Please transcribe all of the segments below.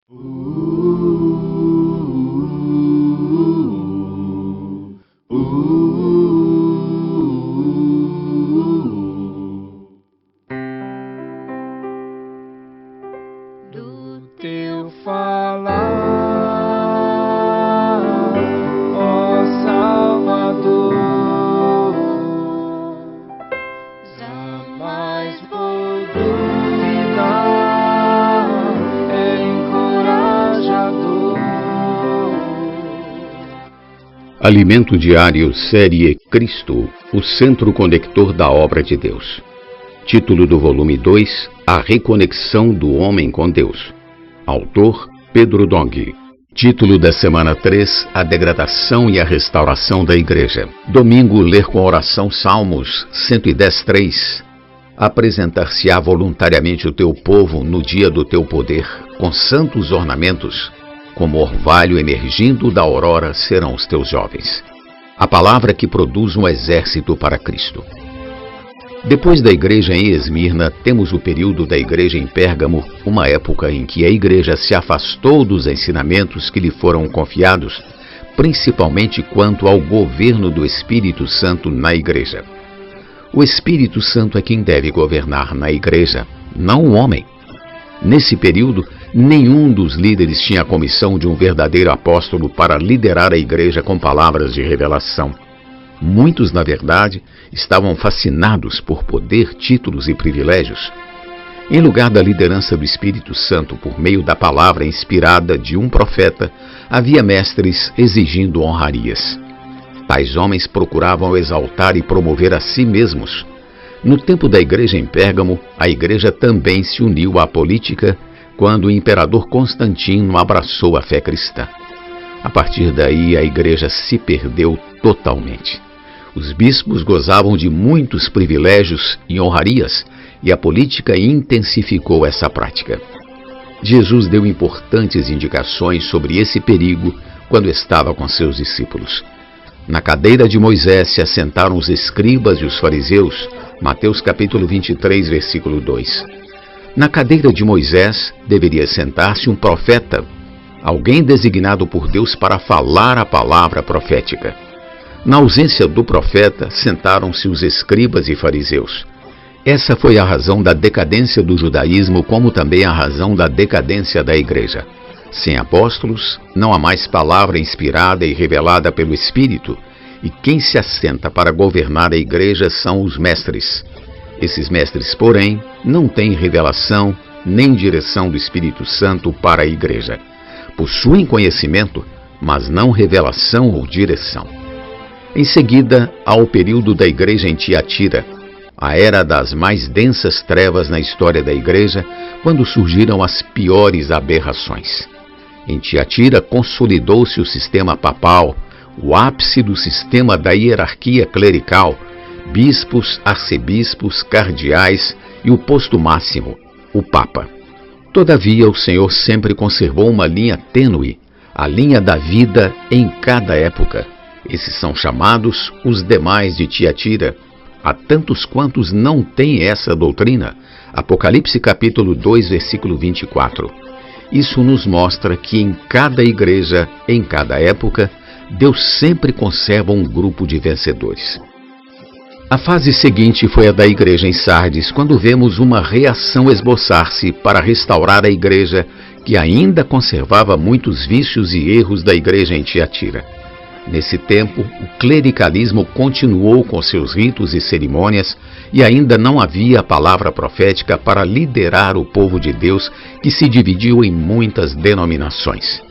Do teu falar, ó Salvador, jamais vou duvidar, é encorajador. Alimento Diário, série Cristo, o centro conector da obra de Deus. Título do volume 2, A Reconexão do Homem com Deus. Autor, Pedro Dong. Título da semana 3, A Degradação e a Restauração da Igreja. Domingo, ler com oração Salmos 110:3. Apresentar-se-á voluntariamente o teu povo no dia do teu poder, com santos ornamentos. Como orvalho emergindo da aurora serão os teus jovens. A palavra que produz um exército para Cristo. Depois da igreja em Esmirna, temos o período da igreja em Pérgamo, uma época em que a igreja se afastou dos ensinamentos que lhe foram confiados, principalmente quanto ao governo do Espírito Santo na igreja. O Espírito Santo é quem deve governar na igreja, não o homem. Nesse período, nenhum dos líderes tinha a comissão de um verdadeiro apóstolo para liderar a igreja com palavras de revelação. Muitos, na verdade, estavam fascinados por poder, títulos e privilégios. Em lugar da liderança do Espírito Santo por meio da palavra inspirada de um profeta, havia mestres exigindo honrarias. Tais homens procuravam exaltar e promover a si mesmos. No tempo da igreja em Pérgamo, a igreja também se uniu à política quando o imperador Constantino abraçou a fé cristã. A partir daí, a igreja se perdeu totalmente. Os bispos gozavam de muitos privilégios e honrarias, e a política intensificou essa prática. Jesus deu importantes indicações sobre esse perigo quando estava com seus discípulos. Na cadeira de Moisés se assentaram os escribas e os fariseus, Mateus capítulo 23, versículo 2. Na cadeira de Moisés deveria sentar-se um profeta, alguém designado por Deus para falar a palavra profética. Na ausência do profeta, sentaram-se os escribas e fariseus. Essa foi a razão da decadência do judaísmo, como também a razão da decadência da igreja. Sem apóstolos, não há mais palavra inspirada e revelada pelo Espírito, e quem se assenta para governar a igreja são os mestres. Esses mestres, porém, não têm revelação nem direção do Espírito Santo para a igreja. Possuem conhecimento, mas não revelação ou direção. Em seguida, há o período da igreja em Tiatira, a era das mais densas trevas na história da igreja, quando surgiram as piores aberrações. Em Tiatira consolidou-se o sistema papal, o ápice do sistema da hierarquia clerical, bispos, arcebispos, cardeais e o posto máximo, o Papa. Todavia, o Senhor sempre conservou uma linha tênue, a linha da vida em cada época. Esses são chamados os demais de Tiatira. Há tantos quantos não têm essa doutrina. Apocalipse capítulo 2, versículo 24. Isso nos mostra que em cada igreja, em cada época, Deus sempre conserva um grupo de vencedores. A fase seguinte foi a da igreja em Sardes, quando vemos uma reação esboçar-se para restaurar a igreja que ainda conservava muitos vícios e erros da igreja em Tiatira. Nesse tempo, o clericalismo continuou com seus ritos e cerimônias e ainda não havia a palavra profética para liderar o povo de Deus, que se dividiu em muitas denominações.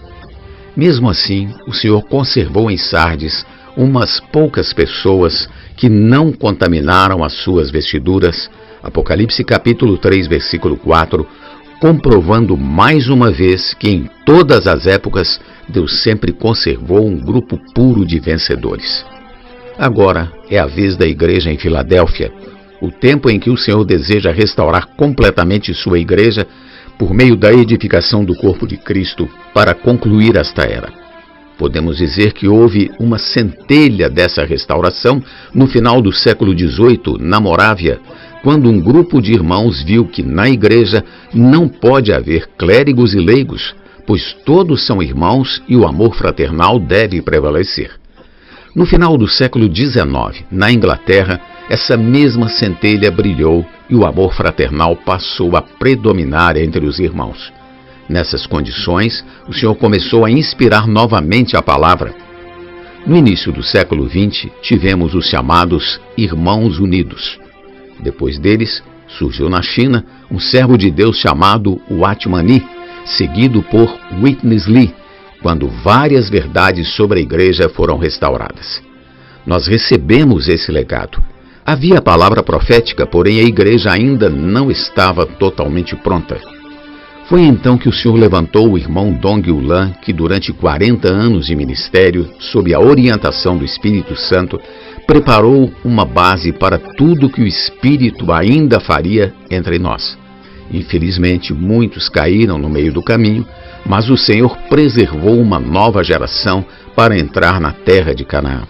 Mesmo assim, o Senhor conservou em Sardes umas poucas pessoas que não contaminaram as suas vestiduras, Apocalipse capítulo 3, versículo 4, comprovando mais uma vez que em todas as épocas Deus sempre conservou um grupo puro de vencedores. Agora é a vez da igreja em Filadélfia, o tempo em que o Senhor deseja restaurar completamente sua igreja por meio da edificação do corpo de Cristo para concluir esta era. Podemos dizer que houve uma centelha dessa restauração no final do século XVIII, na Morávia, quando um grupo de irmãos viu que na igreja não pode haver clérigos e leigos, pois todos são irmãos e o amor fraternal deve prevalecer. No final do século XIX, na Inglaterra, essa mesma centelha brilhou e o amor fraternal passou a predominar entre os irmãos. Nessas condições, o Senhor começou a inspirar novamente a palavra. No início do século XX, tivemos os chamados Irmãos Unidos. Depois deles, surgiu na China um servo de Deus chamado Watchman Nee, seguido por Witness Lee, quando várias verdades sobre a igreja foram restauradas. Nós recebemos esse legado. Havia a palavra profética, porém a igreja ainda não estava totalmente pronta. Foi então que o Senhor levantou o irmão Dong Yulan, que durante 40 anos de ministério, sob a orientação do Espírito Santo, preparou uma base para tudo que o Espírito ainda faria entre nós. Infelizmente, muitos caíram no meio do caminho, mas o Senhor preservou uma nova geração para entrar na terra de Canaã.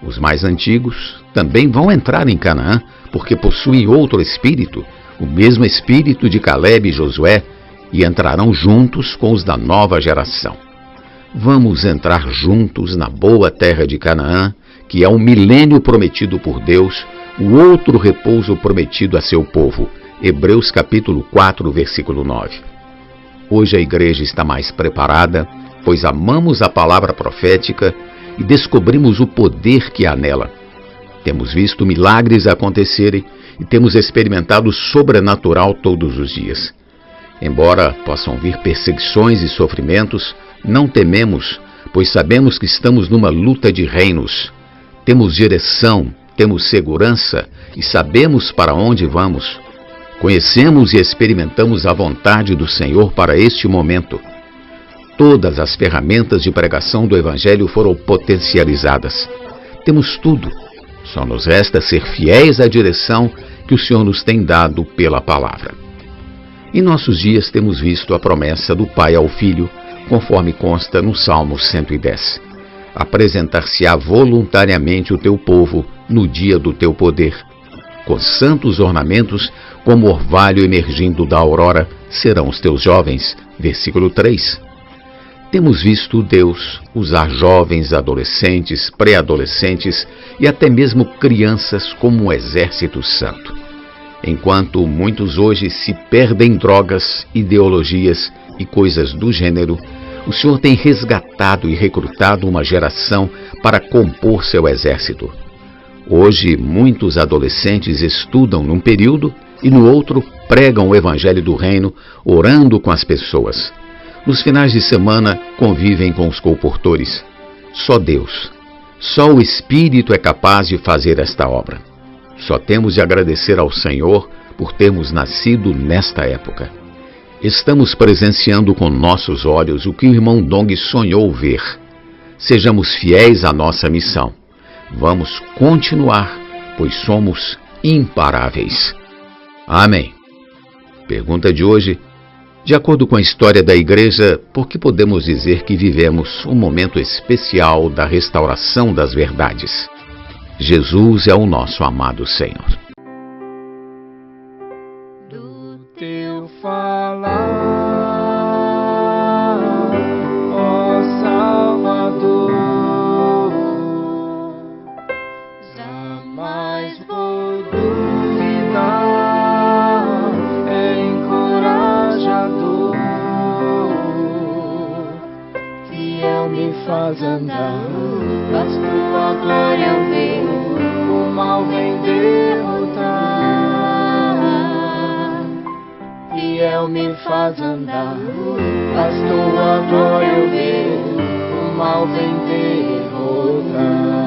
Os mais antigos também vão entrar em Canaã, porque possuem outro espírito, o mesmo espírito de Caleb e Josué, e entrarão juntos com os da nova geração. Vamos entrar juntos na boa terra de Canaã, que é o milênio prometido por Deus, o outro repouso prometido a seu povo. Hebreus capítulo 4, versículo 9. Hoje a igreja está mais preparada, pois amamos a palavra profética e descobrimos o poder que há nela. Temos visto milagres acontecerem e temos experimentado o sobrenatural todos os dias. Embora possam vir perseguições e sofrimentos, não tememos, pois sabemos que estamos numa luta de reinos. Temos direção, temos segurança e sabemos para onde vamos. Conhecemos e experimentamos a vontade do Senhor para este momento. Todas as ferramentas de pregação do Evangelho foram potencializadas. Temos tudo. Só nos resta ser fiéis à direção que o Senhor nos tem dado pela palavra. Em nossos dias temos visto a promessa do Pai ao Filho, conforme consta no Salmo 110. Apresentar-se-á voluntariamente o teu povo no dia do teu poder. Com santos ornamentos, como orvalho emergindo da aurora, serão os teus jovens. Versículo 3. Temos visto Deus usar jovens, adolescentes, pré-adolescentes e até mesmo crianças como um exército santo. Enquanto muitos hoje se perdem em drogas, ideologias e coisas do gênero, o Senhor tem resgatado e recrutado uma geração para compor seu exército. Hoje, muitos adolescentes estudam num período e no outro pregam o Evangelho do Reino, orando com as pessoas. Nos finais de semana, convivem com os colportores. Só Deus, só o Espírito é capaz de fazer esta obra. Só temos de agradecer ao Senhor por termos nascido nesta época. Estamos presenciando com nossos olhos o que o irmão Dong sonhou ver. Sejamos fiéis à nossa missão. Vamos continuar, pois somos imparáveis. Amém. Pergunta de hoje. De acordo com a história da igreja, por que podemos dizer que vivemos um momento especial da restauração das verdades? Jesus é o nosso amado Senhor. Do teu falar, ó Salvador, jamais vou duvidar, é encorajador, fiel me faz andar, faz tua glória eu ver, o mal vem derrotar. Fiel me faz andar, faz tua glória eu ver, o mal vem derrotar.